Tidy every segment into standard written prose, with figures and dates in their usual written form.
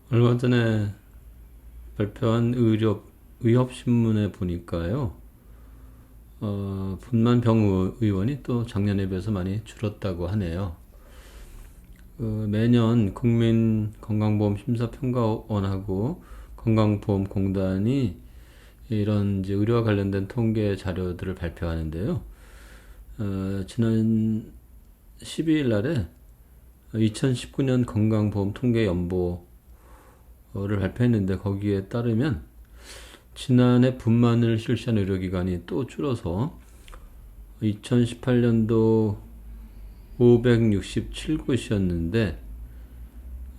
얼마 전에 발표한 의협신문에 보니까요, 분만병 의원이 또 작년에 비해서 많이 줄었다고 하네요. 매년 국민건강보험심사평가원하고 건강보험공단이 이런 이제 의료와 관련된 통계 자료들을 발표하는데요. 지난 12일 날에 2019년 건강보험 통계 연보를 발표했는데 거기에 따르면 지난해 분만을 실시한 의료기관이 또 줄어서 2018년도 567곳이었는데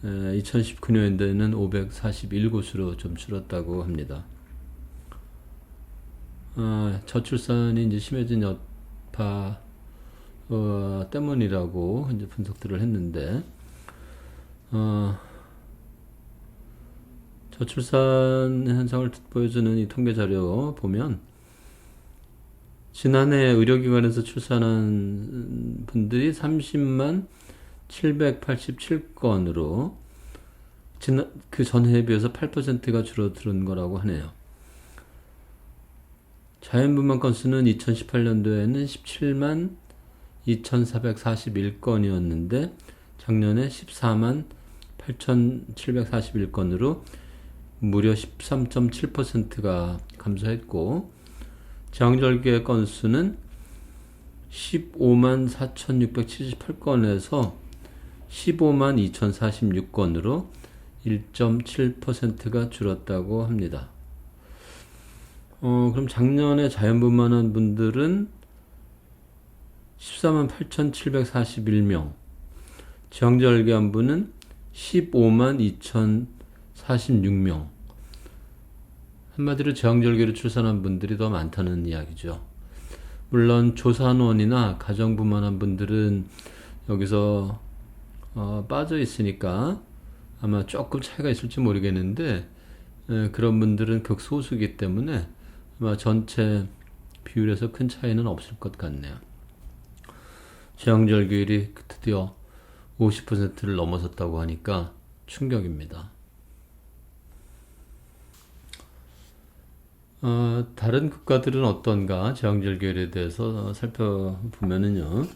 2019년도에는 541곳으로 좀 줄었다고 합니다. 저출산이 이제 심해진 여파 때문이라고 이제 분석들을 했는데 저출산 현상을 보여주는 이 통계 자료 보면 지난해 의료기관에서 출산한 분들이 30만 787건으로 그 전해에 비해서 8%가 줄어든 거라고 하네요. 자연분만 건수는 2018년도에는 17만 2,441건이었는데 작년에 14만 8,741건으로 무려 13.7%가 감소했고 제왕절개 건수는 15만 4,678건에서 15만 2,046건으로 1.7%가 줄었다고 합니다. 그럼 작년에 자연분만한 분들은 14만 8,741명, 제왕절개한 분은 15만 2,046명. 한마디로 제왕절개로 출산한 분들이 더 많다는 이야기죠. 물론 조산원이나 가정분만한 분들은 여기서 빠져 있으니까 아마 조금 차이가 있을지 모르겠는데 그런 분들은 극소수이기 때문에 아마 전체 비율에서 큰 차이는 없을 것 같네요. 제왕절개율이 드디어 50%를 넘어섰다고 하니까 충격입니다. 다른 국가들은 어떤가 제왕절개율에 대해서 살펴보면은요.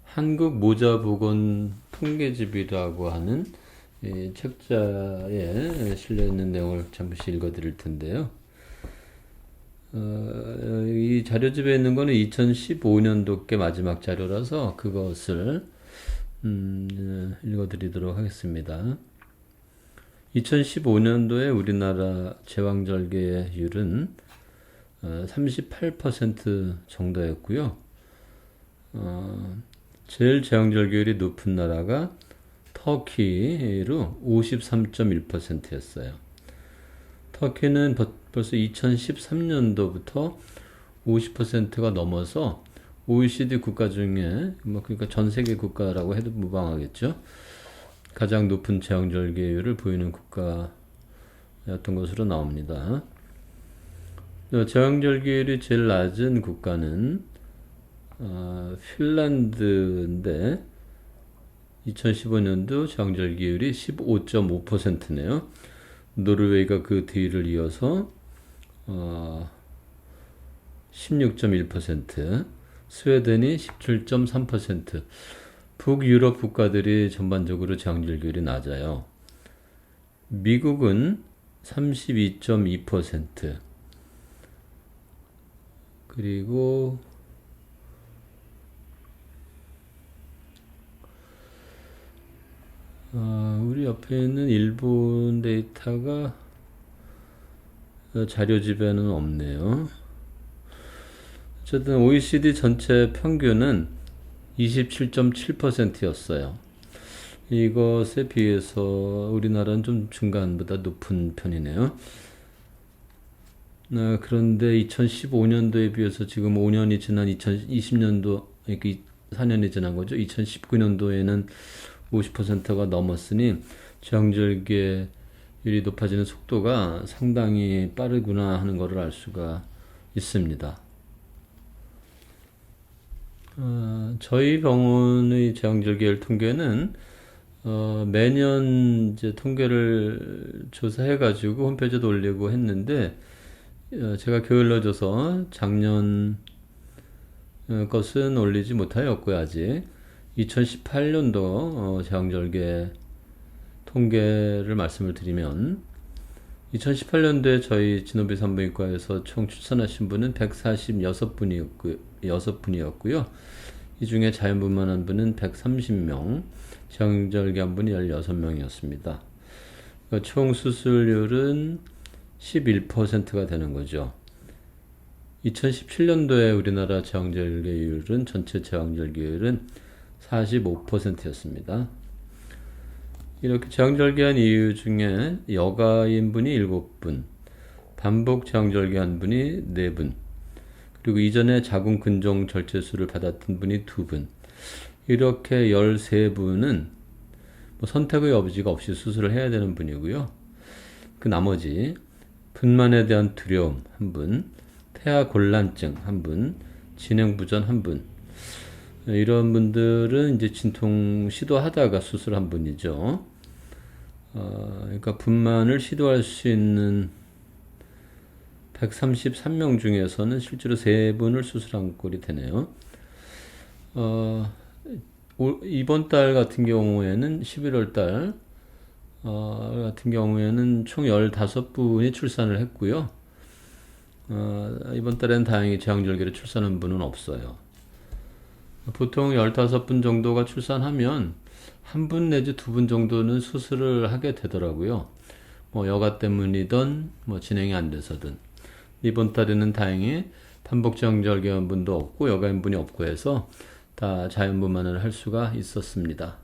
한국 모자보건 통계집이라고 하는 이 책자에 실려있는 내용을 잠시 읽어드릴 텐데요. 이 자료집에 있는 거는 2015년도께 마지막 자료라서 그것을 읽어드리도록 하겠습니다. 2015년도에 우리나라 제왕절개율은 38% 정도였고요. 제일 제왕절개율이 높은 나라가 터키로 53.1%였어요. 터키는 벌써 2013년도부터 50%가 넘어서 OECD 국가 중에 그러니까 전 세계 국가라고 해도 무방하겠죠. 가장 높은 제왕절개율을 보이는 국가였던 것으로 나옵니다. 제왕절개율이 제일 낮은 국가는 핀란드인데 2015년도 제왕절개율이 15.5%네요. 노르웨이가 그 뒤를 이어서 16.1%, 스웨덴이 17.3%, 북유럽 국가들이 전반적으로 제왕절개율이 낮아요. 미국은 32.2%, 그리고 우리 옆에 있는 일본 데이터가 자료집에는 없네요. 어쨌든 OECD 전체 평균은 27.7%였어요. 이것에 비해서 우리나라는 좀 중간보다 높은 편이네요. 그런데 2015년도에 비해서 지금 5년이 지난 2020년도, 그러니까 4년이 지난 거죠. 2019년도에는 50%가 넘었으니 제왕절개율이 높아지는 속도가 상당히 빠르구나 하는 것을 알 수가 있습니다. 저희 병원의 제왕절개율 통계는 매년 이제 통계를 조사해가지고 홈페이지에도 올리고 했는데, 제가 게을러져서 작년 것은 올리지 못하였고요, 아직. 2018년도 제왕절개 통계를 말씀을 드리면, 2018년도에 저희 진호비 산부인과에서 총 출산하신 분은 146분이었고요. 이 중에 자연분만한 분은 130명, 제왕절개한 분이 16명이었습니다. 그러니까 총 수술률은 11%가 되는 거죠. 2017년도에 우리나라 제왕절개율은, 전체 제왕절개율은 45%였습니다. 이렇게 제왕절개한 이유 중에 여가인 분이 7분, 반복 제왕절개한 분이 4분, 그리고 이전에 자궁 근종 절제술을 받았던 분이 2분, 이렇게 13분은 선택의 여지가 없이 수술을 해야 되는 분이고요. 그 나머지 분만에 대한 두려움 1분, 태아 곤란증 1분, 진행부전 1분, 이런 분들은 이제 진통 시도하다가 수술한 분이죠. 그러니까 분만을 시도할 수 있는 133명 중에서는 실제로 3분을 수술한 꼴이 되네요. 이번 달 같은 경우에는 11월 달 같은 경우에는 총 15분이 출산을 했고요. 이번 달에는 다행히 제왕절개로 출산한 분은 없어요. 보통 15분 정도가 출산하면 1분 내지 2분 정도는 수술을 하게 되더라고요. 여가 때문이든 진행이 안 돼서든. 이번 달에는 다행히 반복 제왕절개한 분도 없고 여가인 분이 없고 해서 다 자연분만을 할 수가 있었습니다.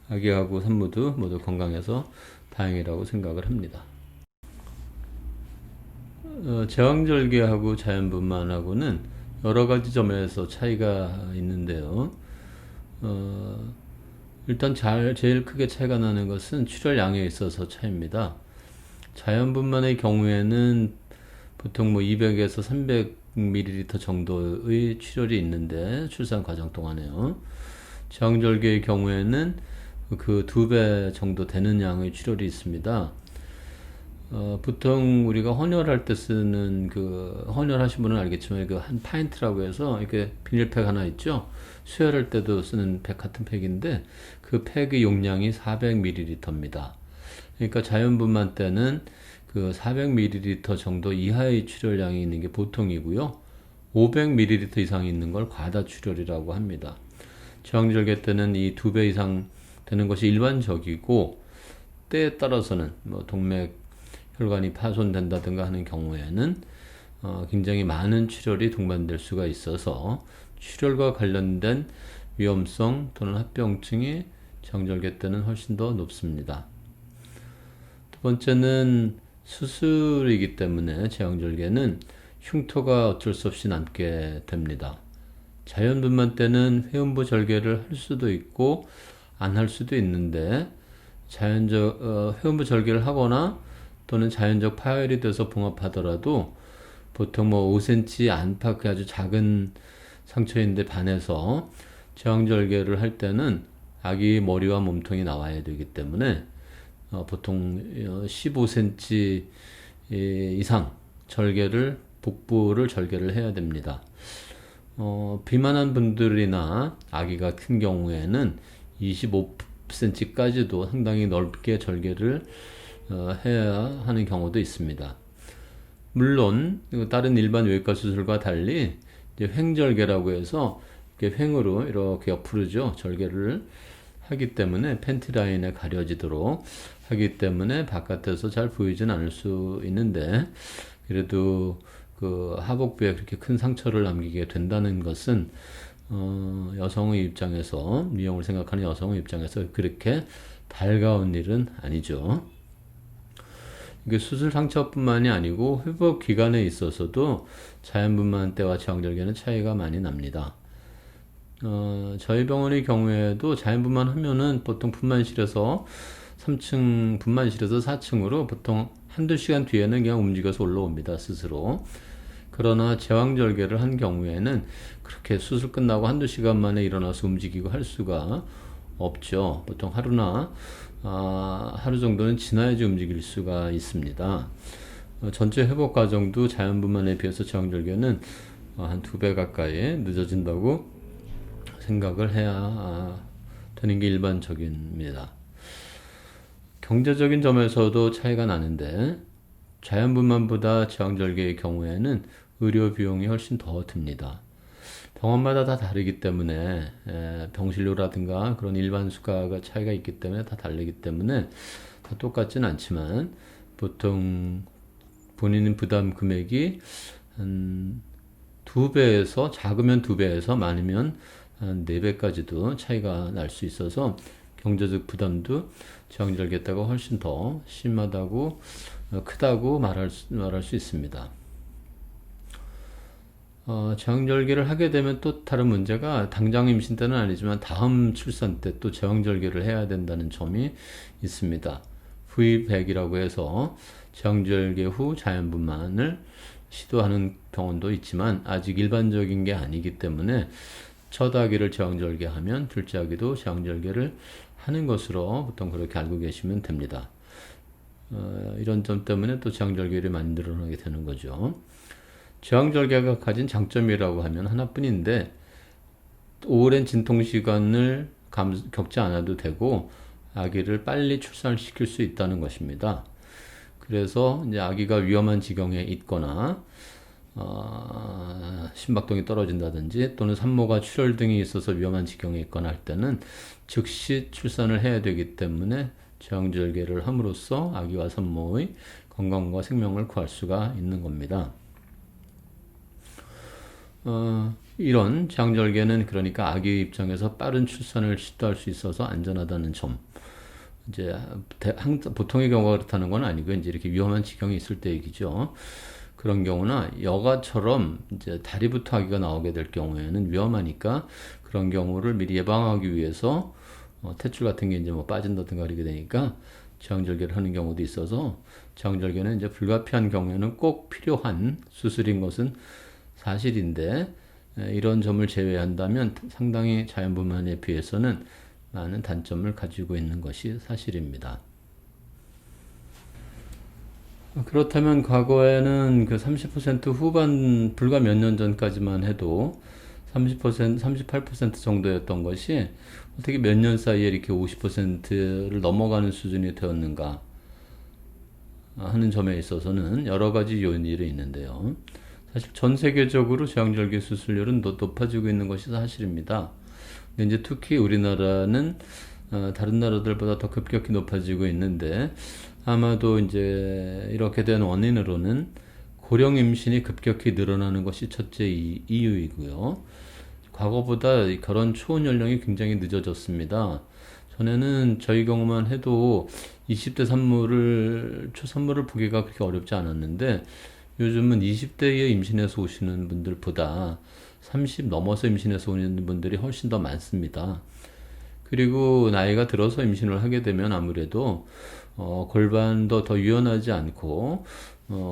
아기하고 산모도 모두 건강해서 다행이라고 생각을 합니다. 제왕절개하고 자연분만하고는 여러 가지 점에서 차이가 있는데요. 일단 제일 크게 차이가 나는 것은 출혈량에 있어서 차이입니다. 자연분만의 경우에는 보통 200에서 300ml 정도의 출혈이 있는데, 출산 과정 동안에요. 제왕절개의 경우에는 그 2배 정도 되는 양의 출혈이 있습니다. 보통 우리가 헌혈할 때 쓰는 헌혈하신 분은 알겠지만 한 파인트라고 해서 이렇게 비닐팩 하나 있죠. 수혈할 때도 쓰는 팩 같은 팩인데 그 팩의 용량이 400ml입니다. 그러니까 자연분만 때는 그 400ml 정도 이하의 출혈량이 있는 게 보통이고요. 500ml 이상이 있는 걸 과다출혈이라고 합니다. 제왕절개 때는 이 2배 이상 되는 것이 일반적이고, 때에 따라서는 동맥 혈관이 파손된다든가 하는 경우에는 굉장히 많은 출혈이 동반될 수가 있어서 출혈과 관련된 위험성 또는 합병증이 제왕절개 때는 훨씬 더 높습니다. 두 번째는 수술이기 때문에 제왕절개는 흉터가 어쩔 수 없이 남게 됩니다. 자연분만 때는 회음부 절개를 할 수도 있고 안 할 수도 있는데, 회음부 절개를 하거나 또는 자연적 파열이 돼서 봉합하더라도 보통 5cm 안팎의 아주 작은 상처인데 반해서 제왕절개를 할 때는 아기 머리와 몸통이 나와야 되기 때문에 보통 15cm 이상 복부를 절개를 해야 됩니다. 비만한 분들이나 아기가 큰 경우에는 25cm까지도 상당히 넓게 절개를 해야 하는 경우도 있습니다. 물론 다른 일반 외과 수술과 달리 이제 횡절개라고 해서 이렇게 횡으로 이렇게 옆으로죠 절개를 하기 때문에 팬티 라인에 가려지도록 하기 때문에 바깥에서 잘 보이진 않을 수 있는데, 그래도 그 하복부에 그렇게 큰 상처를 남기게 된다는 것은 여성의 입장에서, 미용을 생각하는 여성의 입장에서 그렇게 달가운 일은 아니죠. 이게 수술 상처뿐만이 아니고 회복 기간에 있어서도 자연분만 때와 제왕절개는 차이가 많이 납니다. 저희 병원의 경우에도 자연분만 하면은 보통 분만실에서 3층, 분만실에서 4층으로 보통 한두 시간 뒤에는 그냥 움직여서 올라옵니다, 스스로. 그러나 제왕절개를 한 경우에는 그렇게 수술 끝나고 한두 시간 만에 일어나서 움직이고 할 수가 없죠. 보통 하루 정도는 지나야지 움직일 수가 있습니다. 전체 회복 과정도 자연분만에 비해서 제왕절개는 한 2배 가까이 늦어진다고 생각을 해야 되는 게 일반적입니다. 경제적인 점에서도 차이가 나는데 자연분만보다 제왕절개의 경우에는 의료 비용이 훨씬 더 듭니다. 병원마다 다 다르기 때문에 병실료라든가 그런 일반 수가가 차이가 있기 때문에 다 다르기 때문에 다 똑같진 않지만 보통 본인 부담 금액이 한 2배에서 작으면 2배에서 많으면 한 4배까지도 차이가 날 수 있어서 경제적 부담도 제왕절개 때가 훨씬 더 심하다고 크다고 말할 수 있습니다. 제왕절개를 하게 되면 또 다른 문제가 당장 임신 때는 아니지만 다음 출산 때 또 제왕절개를 해야 된다는 점이 있습니다. V100이라고 해서 제왕절개 후 자연분만을 시도하는 병원도 있지만 아직 일반적인 게 아니기 때문에 첫 아기를 제왕절개하면 둘째 아기도 제왕절개를 하는 것으로 보통 그렇게 알고 계시면 됩니다. 이런 점 때문에 또 제왕절개를 많이 늘어나게 되는 거죠. 제왕절개가 가진 장점이라고 하면 하나뿐인데 오랜 진통 시간을 겪지 않아도 되고 아기를 빨리 출산시킬 수 있다는 것입니다. 그래서 이제 아기가 위험한 지경에 있거나 심박동이 떨어진다든지 또는 산모가 출혈 등이 있어서 위험한 지경에 있거나 할 때는 즉시 출산을 해야 되기 때문에 제왕절개를 함으로써 아기와 산모의 건강과 생명을 구할 수가 있는 겁니다. 이런 제왕절개는 그러니까 아기 입장에서 빠른 출산을 시도할 수 있어서 안전하다는 점. 이제 보통의 경우가 그렇다는 건 아니고 이제 이렇게 위험한 지경이 있을 때 얘기죠. 그런 경우나 여가처럼 이제 다리부터 아기가 나오게 될 경우에는 위험하니까 그런 경우를 미리 예방하기 위해서 탯줄 같은 게 이제 뭐 빠진다든가 그러게 되니까 제왕절개를 하는 경우도 있어서 제왕절개는 이제 불가피한 경우에는 꼭 필요한 수술인 것은 사실인데 이런 점을 제외한다면 상당히 자연분만에 비해서는 많은 단점을 가지고 있는 것이 사실입니다. 그렇다면 과거에는 그 30% 후반 불과 몇 년 전까지만 해도 30%, 38% 정도였던 것이 어떻게 몇 년 사이에 이렇게 50%를 넘어가는 수준이 되었는가 하는 점에 있어서는 여러 가지 요인이 있는데요. 사실 전 세계적으로 제왕절개 수술률은 높아지고 있는 것이 사실입니다. 근데 이제 특히 우리나라는 다른 나라들보다 더 급격히 높아지고 있는데 아마도 이제 이렇게 된 원인으로는 고령 임신이 급격히 늘어나는 것이 첫째 이유이고요. 과거보다 결혼 초혼 연령이 굉장히 늦어졌습니다. 전에는 저희 경우만 해도 20대 초산모를 보기가 그렇게 어렵지 않았는데 요즘은 20대에 임신해서 오시는 분들보다 30 넘어서 임신해서 오는 분들이 훨씬 더 많습니다. 그리고 나이가 들어서 임신을 하게 되면 아무래도 골반도 더 유연하지 않고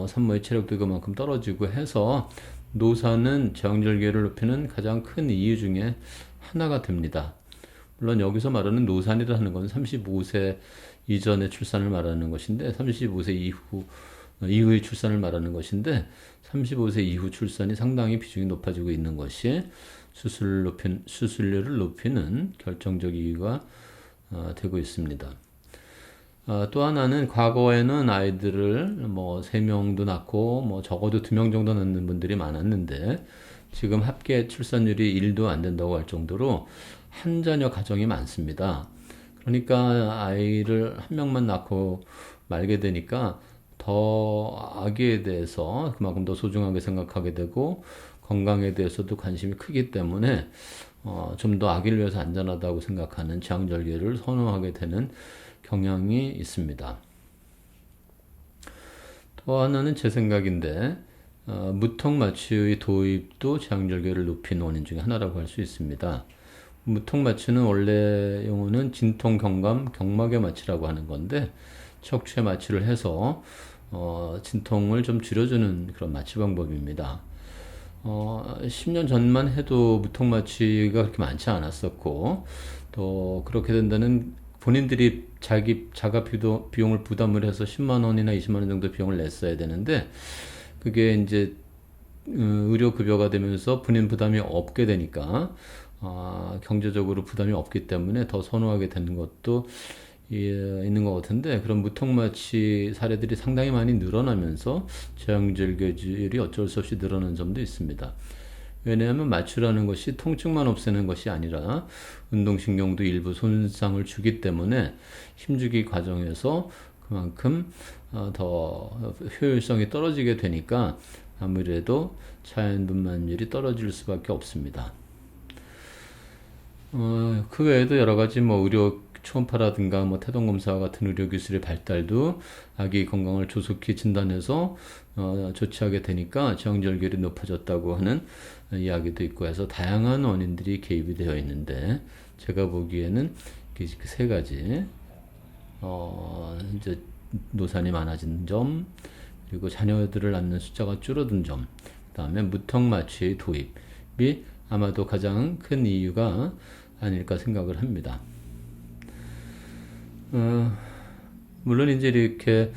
산모의 체력도 그만큼 떨어지고 해서 노사는 제왕절개를 높이는 가장 큰 이유 중에 하나가 됩니다. 물론 여기서 말하는 노산이라는 건 35세 이전의 출산을 말하는 것인데 35세 이후의 출산을 말하는 것인데 35세 이후 출산이 상당히 비중이 높아지고 있는 것이 수술률을 높이는 결정적 이유가 되고 있습니다. 또 하나는 과거에는 아이들을 뭐 3명도 낳고 뭐 적어도 2명 정도 낳는 분들이 많았는데 지금 합계 출산율이 1도 안 된다고 할 정도로 한 자녀 가정이 많습니다. 그러니까 아이를 한 명만 낳고 말게 되니까 더 아기에 대해서 그만큼 더 소중하게 생각하게 되고 건강에 대해서도 관심이 크기 때문에 좀 더 아기를 위해서 안전하다고 생각하는 제왕절개를 선호하게 되는 경향이 있습니다. 또 하나는 제 생각인데 무턱마취의 도입도 제왕절개를 높인 원인 중에 하나라고 할 수 있습니다. 무턱마취는 원래 용어는 진통경감 경막의 마취라고 하는 건데 척추에 마취를 해서 진통을 좀 줄여주는 그런 마취 방법입니다. 10년 전만 해도 무턱마취가 그렇게 많지 않았었고, 또 그렇게 된다는 본인들이 자가 비용을 부담을 해서 10만 원이나 20만 원 정도 비용을 냈어야 되는데, 그게 이제 의료 급여가 되면서 본인 부담이 없게 되니까 경제적으로 부담이 없기 때문에 더 선호하게 되는 것도 있는 것 같은데, 그런 무턱마취 사례들이 상당히 많이 늘어나면서 제왕절개율이 어쩔 수 없이 늘어나는 점도 있습니다. 왜냐하면 마취라는 것이 통증만 없애는 것이 아니라 운동신경도 일부 손상을 주기 때문에 힘주기 과정에서 그만큼 더 효율성이 떨어지게 되니까 아무래도 자연분만율이 떨어질 수밖에 없습니다. 그 외에도 여러 가지 뭐 의료 초음파라든가 뭐 태동검사 같은 의료 기술의 발달도 아기 건강을 조속히 진단해서 조치하게 되니까 제왕절개율이 높아졌다고 하는 이야기도 있고 해서 다양한 원인들이 개입이 되어 있는데, 제가 보기에는 그 세 가지 이제 노산이 많아진 점, 그리고 자녀들을 낳는 숫자가 줄어든 점, 그다음에 무턱마취의 도입이 아마도 가장 큰 이유가 아닐까 생각을 합니다. 물론 이제 이렇게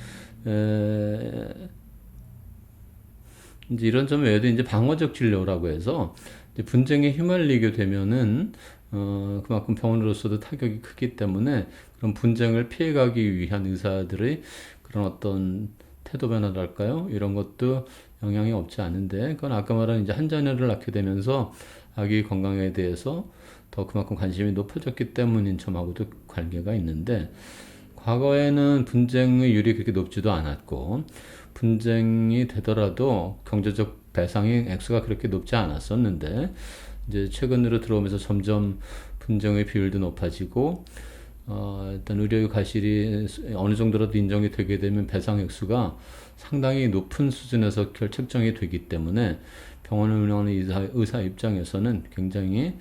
이제 이런 점 외에도 이제 방어적 진료라고 해서 이제 분쟁에 휘말리게 되면은 그만큼 병원으로서도 타격이 크기 때문에 그런 분쟁을 피해가기 위한 의사들의 그런 어떤 태도 변화랄까요? 이런 것도 영향이 없지 않은데, 그건 아까 말한 이제 한 자녀를 낳게 되면서 아기 건강에 대해서 더 그만큼 관심이 높아졌기 때문인 점하고도 관계가 있는데, 과거에는 분쟁의 율이 그렇게 높지도 않았고, 분쟁이 되더라도 경제적 배상의 액수가 그렇게 높지 않았었는데, 이제 최근으로 들어오면서 점점 분쟁의 비율도 높아지고, 일단 의료의 과실이 어느 정도라도 인정이 되게 되면 배상 액수가 상당히 높은 수준에서 책정이 되기 때문에 병원을 운영하는 의사 입장에서는 굉장히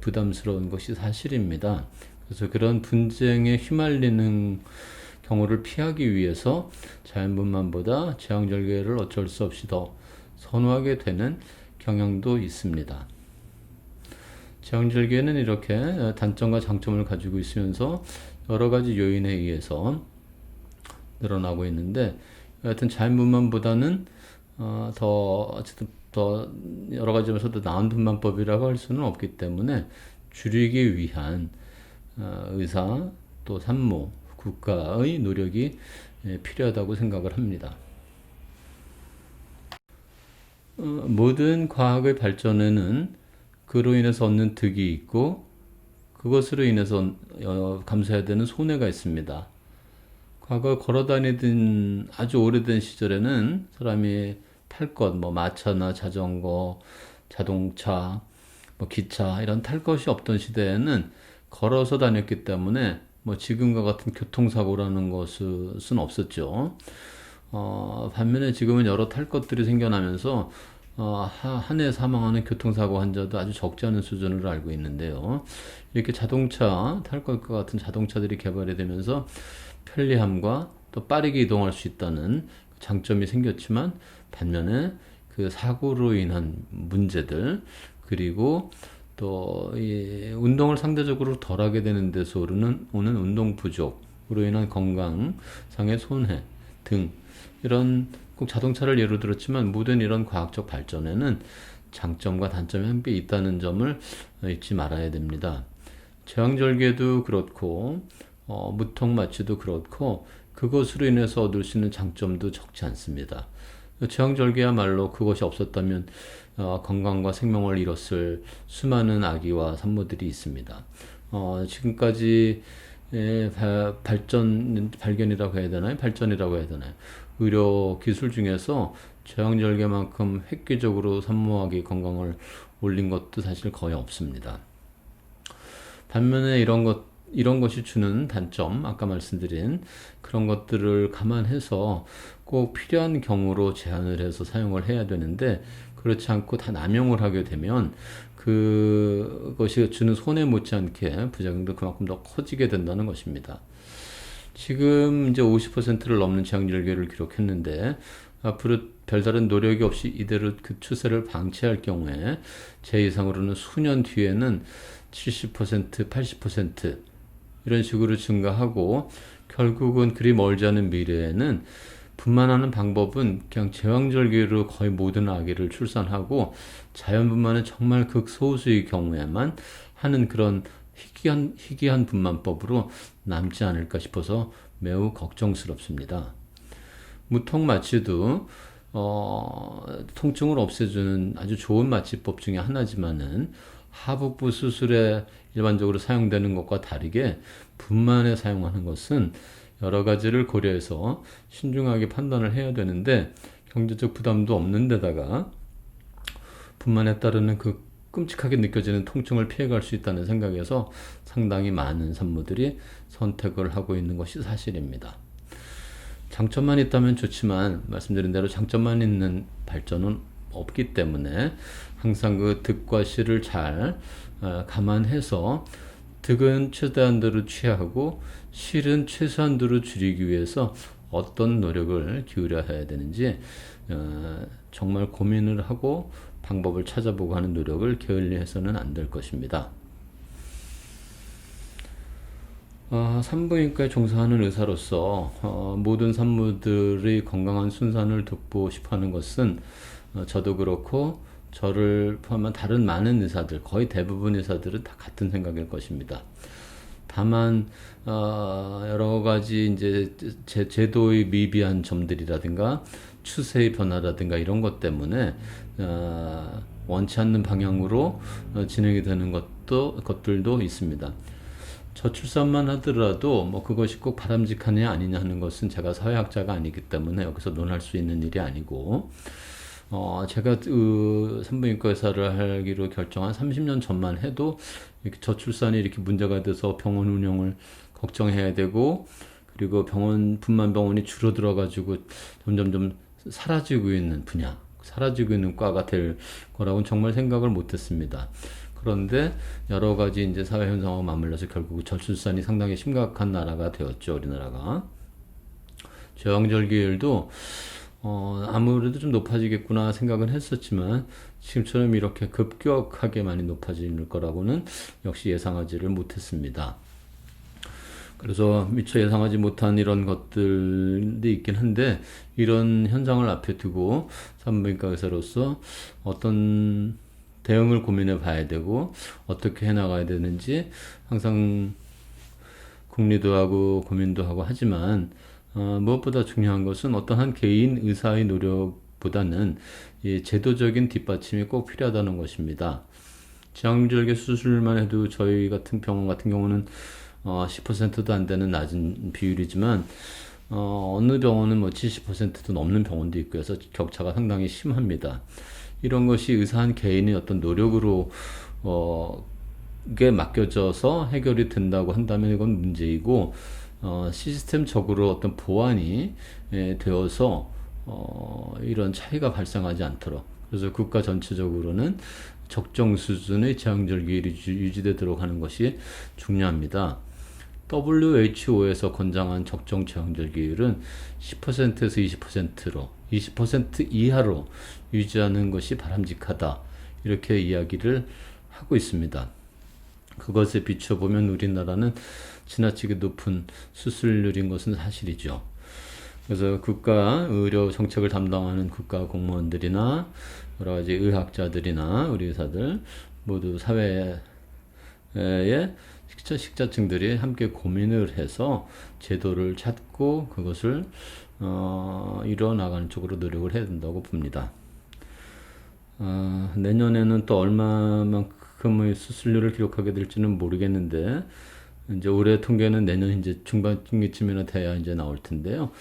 부담스러운 것이 사실입니다. 그래서 그런 분쟁에 휘말리는 경우를 피하기 위해서 자연분만보다 제왕절개를 어쩔 수 없이 더 선호하게 되는 경향도 있습니다. 제왕절개는 이렇게 단점과 장점을 가지고 있으면서 여러 가지 요인에 의해서 늘어나고 있는데, 하여튼 자연분만보다는 어쨌든 더 여러 가지 점에서도 나은 분만법이라고 할 수는 없기 때문에 줄이기 위한 의사 또 산모 국가의 노력이 필요하다고 생각을 합니다. 모든 과학의 발전에는 그로 인해서 얻는 득이 있고 그것으로 인해서 감수해야 되는 손해가 있습니다. 과거 걸어다니던 아주 오래된 시절에는 사람이 탈 것, 뭐 마차나 자전거, 자동차, 뭐 기차 이런 탈 것이 없던 시대에는 걸어서 다녔기 때문에 뭐 지금과 같은 교통사고라는 것은 없었죠. 반면에 지금은 여러 탈 것들이 생겨나면서 한 해 사망하는 교통사고 환자도 아주 적지 않은 수준으로 알고 있는데요. 이렇게 자동차, 탈 것과 같은 자동차들이 개발이 되면서 편리함과 또 빠르게 이동할 수 있다는 장점이 생겼지만, 반면에 그 사고로 인한 문제들, 그리고 또 이 운동을 상대적으로 덜하게 되는 데서 오는 운동 부족으로 인한 건강상의 손해 등, 이런 꼭 자동차를 예로 들었지만 모든 이런 과학적 발전에는 장점과 단점이 함께 있다는 점을 잊지 말아야 됩니다. 제왕절개도 그렇고 무턱마취도 그렇고 그것으로 인해서 얻을 수 있는 장점도 적지 않습니다. 제왕절개야말로 그것이 없었다면 건강과 생명을 잃었을 수많은 아기와 산모들이 있습니다. 지금까지 발견이라고 해야 되나요? 발전이라고 해야 되나요? 의료 기술 중에서 제왕절개만큼 획기적으로 산모아기 건강을 올린 것도 사실 거의 없습니다. 반면에 이런 것이 주는 단점, 아까 말씀드린 그런 것들을 감안해서 꼭 필요한 경우로 제한을 해서 사용을 해야 되는데, 그렇지 않고 다 남용을 하게 되면 그것이 주는 손해 못지않게 부작용도 그만큼 더 커지게 된다는 것입니다. 지금 이제 50%를 넘는 제왕절개를 기록했는데, 앞으로 별다른 노력이 없이 이대로 그 추세를 방치할 경우에 제 예상으로는 수년 뒤에는 70%, 80% 이런 식으로 증가하고 결국은 그리 멀지 않은 미래에는 분만하는 방법은 그냥 제왕절개로 거의 모든 아기를 출산하고 자연분만은 정말 극소수의 경우에만 하는 그런 희귀한 분만법으로 남지 않을까 싶어서 매우 걱정스럽습니다. 무통마취도 통증을 없애주는 아주 좋은 마취법 중에 하나지만은 하복부 수술에 일반적으로 사용되는 것과 다르게 분만에 사용하는 것은 여러 가지를 고려해서 신중하게 판단을 해야 되는데 경제적 부담도 없는 데다가 분만에 따르는 그 끔찍하게 느껴지는 통증을 피해갈 수 있다는 생각에서 상당히 많은 산모들이 선택을 하고 있는 것이 사실입니다. 장점만 있다면 좋지만 말씀드린 대로 장점만 있는 발전은 없기 때문에 항상 그 득과 실을 잘 감안해서 득은 최대한도로 취하고 실은 최소한도로 줄이기 위해서 어떤 노력을 기울여야 해야 되는지 정말 고민을 하고 방법을 찾아보고 하는 노력을 게을리해서는 안 될 것입니다. 산부인과에 종사하는 의사로서 모든 산모들의 건강한 순산을 돕고 싶어하는 것은 저도 그렇고 저를 포함한 다른 많은 의사들, 거의 대부분 의사들은 다 같은 생각일 것입니다. 다만 여러 가지 이제 제도의 미비한 점들이라든가 추세의 변화라든가 이런 것 때문에 원치 않는 방향으로 진행이 되는 것들도 있습니다. 저출산만 하더라도 뭐 그것이 꼭 바람직하냐 아니냐 하는 것은 제가 사회학자가 아니기 때문에 여기서 논할 수 있는 일이 아니고 제가 산부인과 의사를 하기로 결정한 30년 전만 해도 이렇게 저출산이 이렇게 문제가 돼서 병원 운영을 걱정해야 되고 그리고 분만 병원이 줄어들어 가지고 점점점 사라지고 있는 분야, 사라지고 있는 과가 될 거라고는 정말 생각을 못했습니다. 그런데 여러 가지 이제 사회 현상하고 맞물려서 결국 저출산이 상당히 심각한 나라가 되었죠, 우리나라가. 제왕절개율도 아무래도 좀 높아지겠구나 생각은 했었지만 지금처럼 이렇게 급격하게 많이 높아질 거라고는 역시 예상하지를 못했습니다. 그래서 미처 예상하지 못한 이런 것들도 있긴 한데 이런 현상을 앞에 두고 산부인과 의사로서 어떤 대응을 고민해 봐야 되고 어떻게 해 나가야 되는지 항상 궁리도 하고 고민도 하고 하지만 무엇보다 중요한 것은 어떤 한 개인 의사의 노력보다는 이 제도적인 뒷받침이 꼭 필요하다는 것입니다. 제왕절개 수술만 해도 저희 같은 병원 같은 경우는 10%도 안 되는 낮은 비율이지만 어느 병원은 뭐 70%도 넘는 병원도 있고 해서 격차가 상당히 심합니다. 이런 것이 의사 한 개인의 어떤 노력으로 게 맡겨져서 해결이 된다고 한다면 이건 문제이고 시스템적으로 어떤 보완이 되어서 이런 차이가 발생하지 않도록 그래서 국가 전체적으로는 적정 수준의 제왕절개율이 유지되도록 하는 것이 중요합니다. WHO에서 권장한 적정 제왕절개율은 10%에서 20%로 20% 이하로 유지하는 것이 바람직하다 이렇게 이야기를 하고 있습니다. 그것에 비춰보면 우리나라는 지나치게 높은 수술률인 것은 사실이죠. 그래서 국가 의료 정책을 담당하는 국가 공무원들이나 여러 가지 의학자들이나 우리 의사들 모두 사회의 식자층들이 함께 고민을 해서 제도를 찾고 그것을 이뤄나가는 쪽으로 노력을 해야 된다고 봅니다. 내년에는 또 얼마만큼의 수술률을 기록하게 될지는 모르겠는데 이제 올해 통계는 내년 이제 중반쯤이나 돼야 이제 나올 텐데요.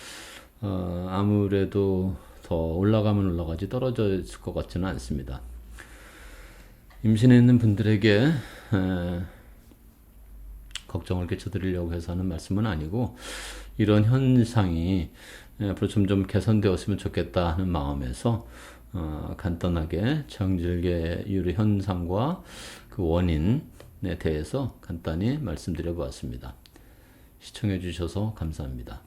아무래도 더 올라가면 올라가지 떨어져 있을 것 같지는 않습니다. 임신해 있는 분들에게 걱정을 끼쳐드리려고 해서 하는 말씀은 아니고 이런 현상이 앞으로 점점 개선되었으면 좋겠다 하는 마음에서 간단하게 제왕절개율의 현상과 그 원인에 대해서 간단히 말씀드려 보았습니다. 시청해 주셔서 감사합니다.